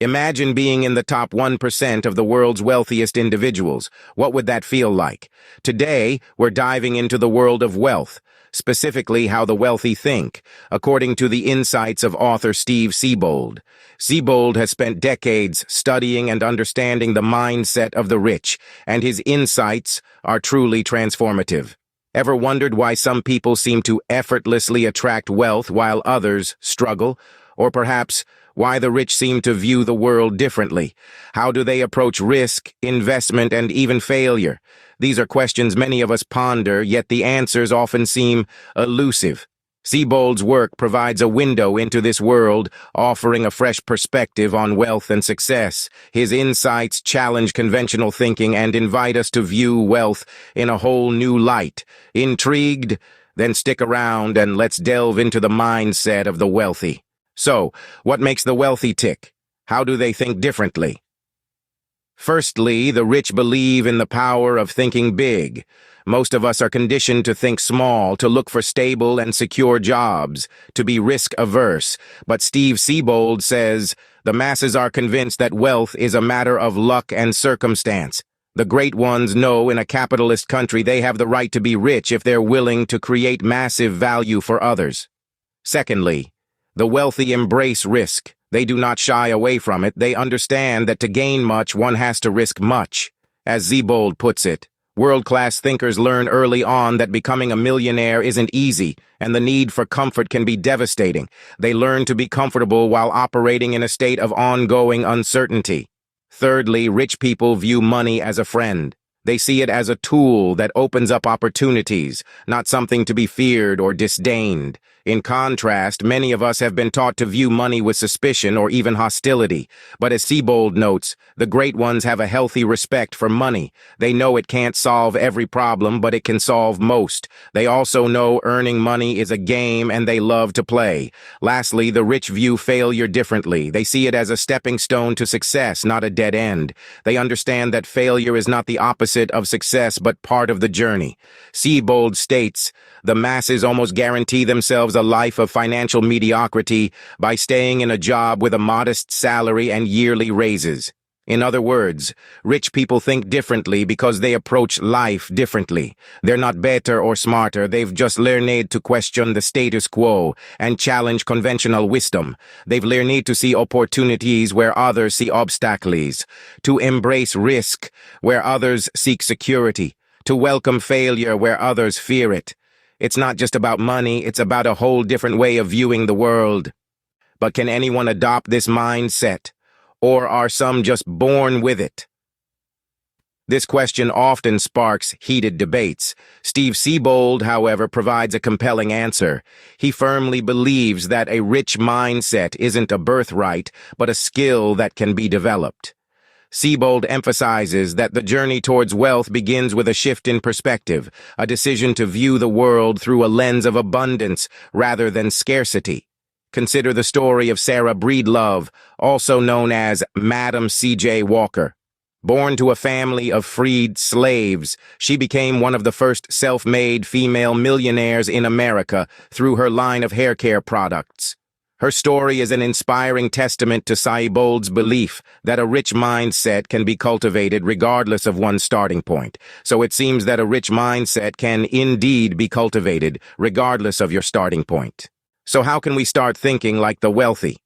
Imagine being in the top 1% of the world's wealthiest individuals. What would that feel like? Today, we're diving into the world of wealth, specifically how the wealthy think, according to the insights of author Steve Siebold. Siebold has spent decades studying and understanding the mindset of the rich, and his insights are truly transformative. Ever wondered why some people seem to effortlessly attract wealth while others struggle? Or perhaps why the rich seem to view the world differently? How do they approach risk, investment, and even failure? These are questions many of us ponder, yet the answers often seem elusive. Siebold's work provides a window into this world, offering a fresh perspective on wealth and success. His insights challenge conventional thinking and invite us to view wealth in a whole new light. Intrigued? Then stick around and let's delve into the mindset of the wealthy. So, what makes the wealthy tick? How do they think differently? Firstly, the rich believe in the power of thinking big. Most of us are conditioned to think small, to look for stable and secure jobs, to be risk-averse. But Steve Siebold says, the masses are convinced that wealth is a matter of luck and circumstance. The great ones know in a capitalist country they have the right to be rich if they're willing to create massive value for others. Secondly, the wealthy embrace risk. They do not shy away from it. They understand that to gain much, one has to risk much. As Siebold puts it, world-class thinkers learn early on that becoming a millionaire isn't easy, and the need for comfort can be devastating. They learn to be comfortable while operating in a state of ongoing uncertainty. Thirdly, rich people view money as a friend. They see it as a tool that opens up opportunities, not something to be feared or disdained. In contrast, many of us have been taught to view money with suspicion or even hostility. But as Siebold notes, the great ones have a healthy respect for money. They know it can't solve every problem, but it can solve most. They also know earning money is a game and they love to play. Lastly, the rich view failure differently. They see it as a stepping stone to success, not a dead end. They understand that failure is not the opposite of success, but part of the journey. Siebold states, the masses almost guarantee themselves a life of financial mediocrity by staying in a job with a modest salary and yearly raises. In other words, rich people think differently because they approach life differently. They're not better or smarter, they've just learned to question the status quo and challenge conventional wisdom. They've learned to see opportunities where others see obstacles, to embrace risk where others seek security, to welcome failure where others fear it. It's not just about money, it's about a whole different way of viewing the world. But can anyone adopt this mindset? Or are some just born with it? This question often sparks heated debates. Steve Siebold, however, provides a compelling answer. He firmly believes that a rich mindset isn't a birthright, but a skill that can be developed. Siebold emphasizes that the journey towards wealth begins with a shift in perspective, a decision to view the world through a lens of abundance rather than scarcity. Consider the story of Sarah Breedlove, also known as Madam C.J. Walker. Born to a family of freed slaves, she became one of the first self-made female millionaires in America through her line of hair care products. Her story is an inspiring testament to Siebold's belief that a rich mindset can be cultivated regardless of one's starting point. So it seems that a rich mindset can indeed be cultivated regardless of your starting point. So how can we start thinking like the wealthy?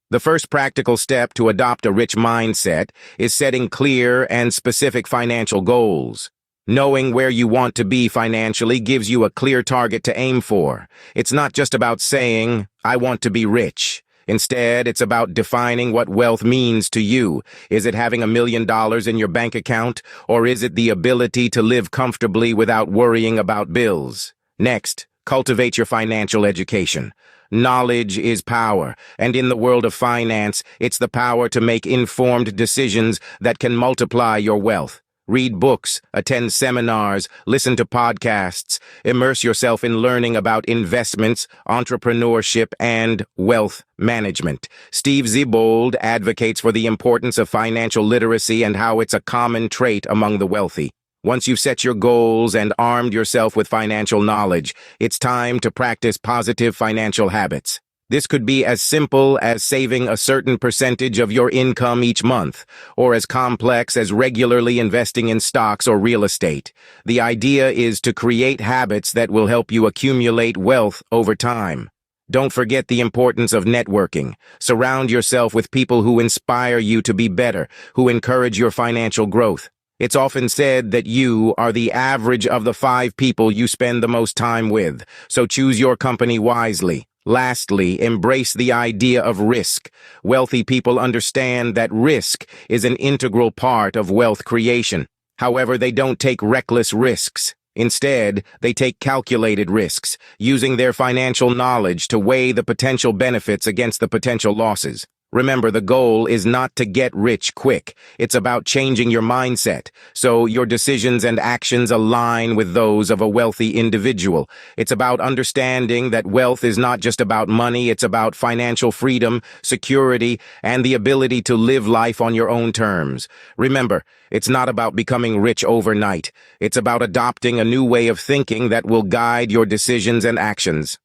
The first practical step to adopt a rich mindset is setting clear and specific financial goals. Knowing where you want to be financially gives you a clear target to aim for. It's not just about saying, I want to be rich. Instead, it's about defining what wealth means to you. Is it having $1 million in your bank account, or is it the ability to live comfortably without worrying about bills? Next, cultivate your financial education. Knowledge is power, and in the world of finance, it's the power to make informed decisions that can multiply your wealth. Read books, attend seminars, listen to podcasts, immerse yourself in learning about investments, entrepreneurship, and wealth management. Steve Siebold advocates for the importance of financial literacy and how it's a common trait among the wealthy. Once you've set your goals and armed yourself with financial knowledge, it's time to practice positive financial habits. This could be as simple as saving a certain percentage of your income each month, or as complex as regularly investing in stocks or real estate. The idea is to create habits that will help you accumulate wealth over time. Don't forget the importance of networking. Surround yourself with people who inspire you to be better, who encourage your financial growth. It's often said that you are the average of the 5 people you spend the most time with, so choose your company wisely. Lastly, embrace the idea of risk. Wealthy people understand that risk is an integral part of wealth creation. However, they don't take reckless risks. Instead, they take calculated risks, using their financial knowledge to weigh the potential benefits against the potential losses. Remember, the goal is not to get rich quick. It's about changing your mindset, so your decisions and actions align with those of a wealthy individual. It's about understanding that wealth is not just about money, it's about financial freedom, security, and the ability to live life on your own terms. Remember, it's not about becoming rich overnight. It's about adopting a new way of thinking that will guide your decisions and actions.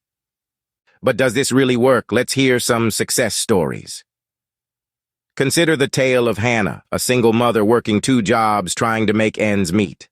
But does this really work? Let's hear some success stories. Consider the tale of Hannah, a single mother working 2 jobs trying to make ends meet.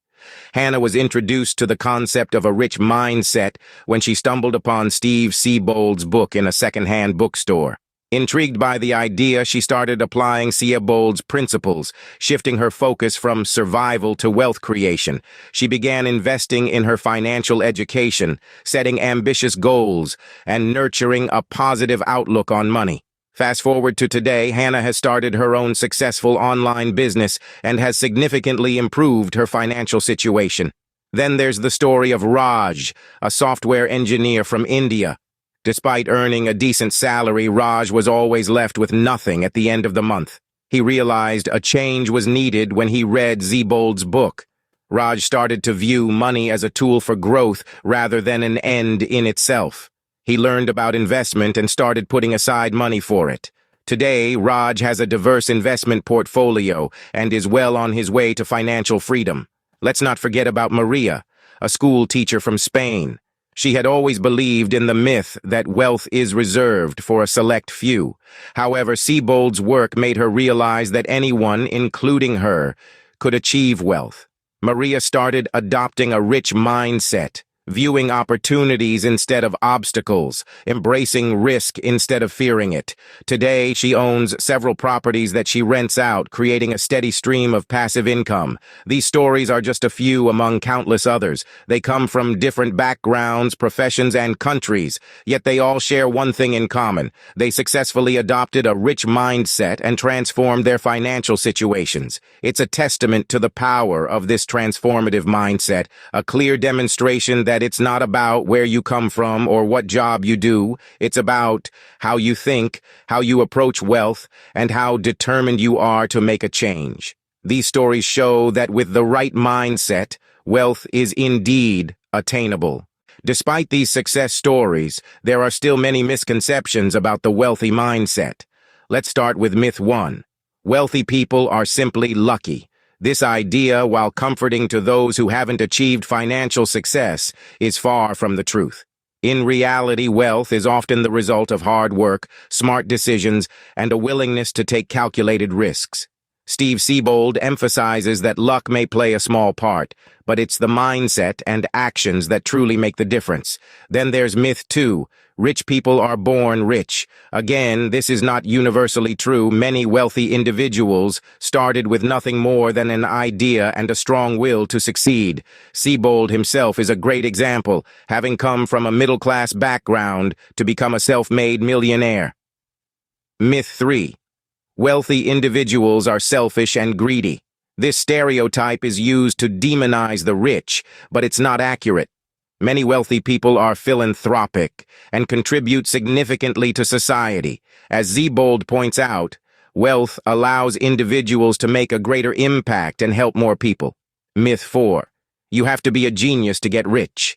Hannah was introduced to the concept of a rich mindset when she stumbled upon Steve Siebold's book in a second-hand bookstore. Intrigued by the idea, she started applying Siebold's principles, shifting her focus from survival to wealth creation. She began investing in her financial education, setting ambitious goals, and nurturing a positive outlook on money. Fast forward to today, Hannah has started her own successful online business and has significantly improved her financial situation. Then there's the story of Raj, a software engineer from India. Despite earning a decent salary, Raj was always left with nothing at the end of the month. He realized a change was needed when he read Siebold's book. Raj started to view money as a tool for growth rather than an end in itself. He learned about investment and started putting aside money for it. Today, Raj has a diverse investment portfolio and is well on his way to financial freedom. Let's not forget about Maria, a school teacher from Spain. She had always believed in the myth that wealth is reserved for a select few. However, Siebold's work made her realize that anyone, including her, could achieve wealth. Maria started adopting a rich mindset, viewing opportunities instead of obstacles, embracing risk instead of fearing it. Today, she owns several properties that she rents out, creating a steady stream of passive income. These stories are just a few among countless others. They come from different backgrounds, professions, and countries, yet they all share one thing in common. They successfully adopted a rich mindset and transformed their financial situations. It's a testament to the power of this transformative mindset, a clear demonstration that it's not about where you come from or what job you do. It's about how you think, how you approach wealth, and how determined you are to make a change. These stories show that with the right mindset, wealth is indeed attainable. Despite these success stories, there are still many misconceptions about the wealthy mindset. Let's start with myth 1. Wealthy people are simply lucky. This idea, while comforting to those who haven't achieved financial success, is far from the truth. In reality, wealth is often the result of hard work, smart decisions, and a willingness to take calculated risks. Steve Siebold emphasizes that luck may play a small part, but it's the mindset and actions that truly make the difference. Then there's myth 2. Rich people are born rich. Again, this is not universally true. Many wealthy individuals started with nothing more than an idea and a strong will to succeed. Siebold himself is a great example, having come from a middle-class background to become a self-made millionaire. Myth 3. Wealthy individuals are selfish and greedy. This stereotype is used to demonize the rich, but it's not accurate. Many wealthy people are philanthropic and contribute significantly to society. As Siebold points out, wealth allows individuals to make a greater impact and help more people. Myth 4. You have to be a genius to get rich.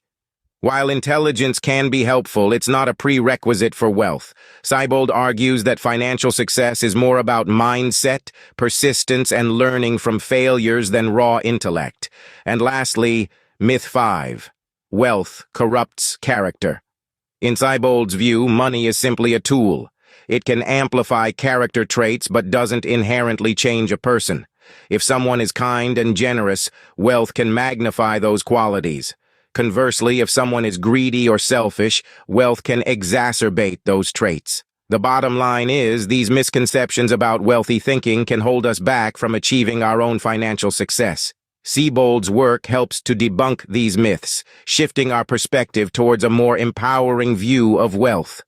While intelligence can be helpful, it's not a prerequisite for wealth. Siebold argues that financial success is more about mindset, persistence, and learning from failures than raw intellect. And lastly, myth 5. Wealth corrupts character. In Siebold's view, money is simply a tool. It can amplify character traits but doesn't inherently change a person. If someone is kind and generous, wealth can magnify those qualities. Conversely, if someone is greedy or selfish, wealth can exacerbate those traits. The bottom line is, these misconceptions about wealthy thinking can hold us back from achieving our own financial success. Siebold's work helps to debunk these myths, shifting our perspective towards a more empowering view of wealth.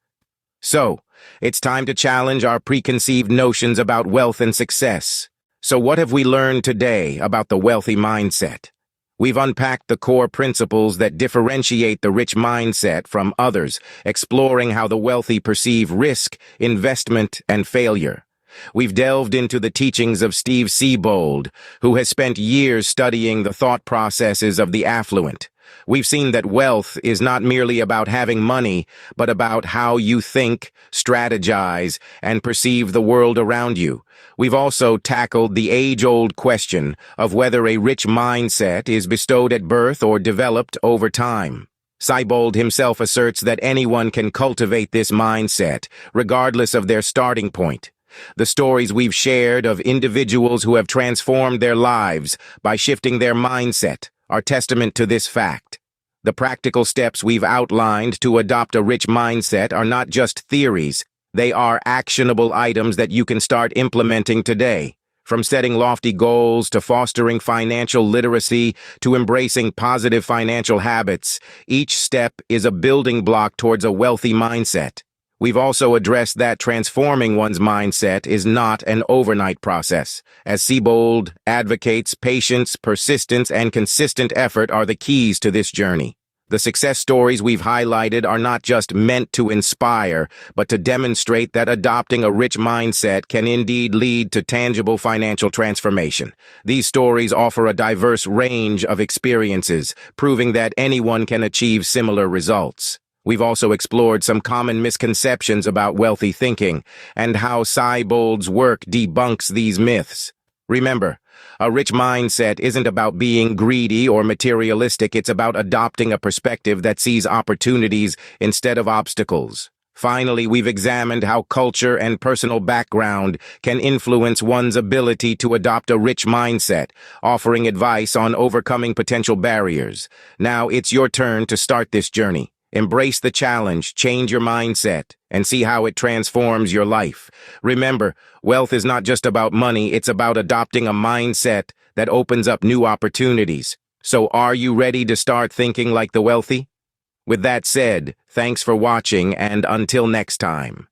So, it's time to challenge our preconceived notions about wealth and success. So what have we learned today about the wealthy mindset? We've unpacked the core principles that differentiate the rich mindset from others, exploring how the wealthy perceive risk, investment, and failure. We've delved into the teachings of Steve Siebold, who has spent years studying the thought processes of the affluent. We've seen that wealth is not merely about having money, but about how you think, strategize, and perceive the world around you. We've also tackled the age-old question of whether a rich mindset is bestowed at birth or developed over time. Siebold himself asserts that anyone can cultivate this mindset, regardless of their starting point. The stories we've shared of individuals who have transformed their lives by shifting their mindset are testament to this fact. The practical steps we've outlined to adopt a rich mindset are not just theories, they are actionable items that you can start implementing today. From setting lofty goals to fostering financial literacy to embracing positive financial habits, each step is a building block towards a wealthy mindset. We've also addressed that transforming one's mindset is not an overnight process. As Siebold advocates, patience, persistence, and consistent effort are the keys to this journey. The success stories we've highlighted are not just meant to inspire, but to demonstrate that adopting a rich mindset can indeed lead to tangible financial transformation. These stories offer a diverse range of experiences, proving that anyone can achieve similar results. We've also explored some common misconceptions about wealthy thinking and how Siebold's work debunks these myths. Remember, a rich mindset isn't about being greedy or materialistic, it's about adopting a perspective that sees opportunities instead of obstacles. Finally, we've examined how culture and personal background can influence one's ability to adopt a rich mindset, offering advice on overcoming potential barriers. Now it's your turn to start this journey. Embrace the challenge, change your mindset, and see how it transforms your life. Remember, wealth is not just about money, it's about adopting a mindset that opens up new opportunities. So are you ready to start thinking like the wealthy? With that said, thanks for watching, and until next time.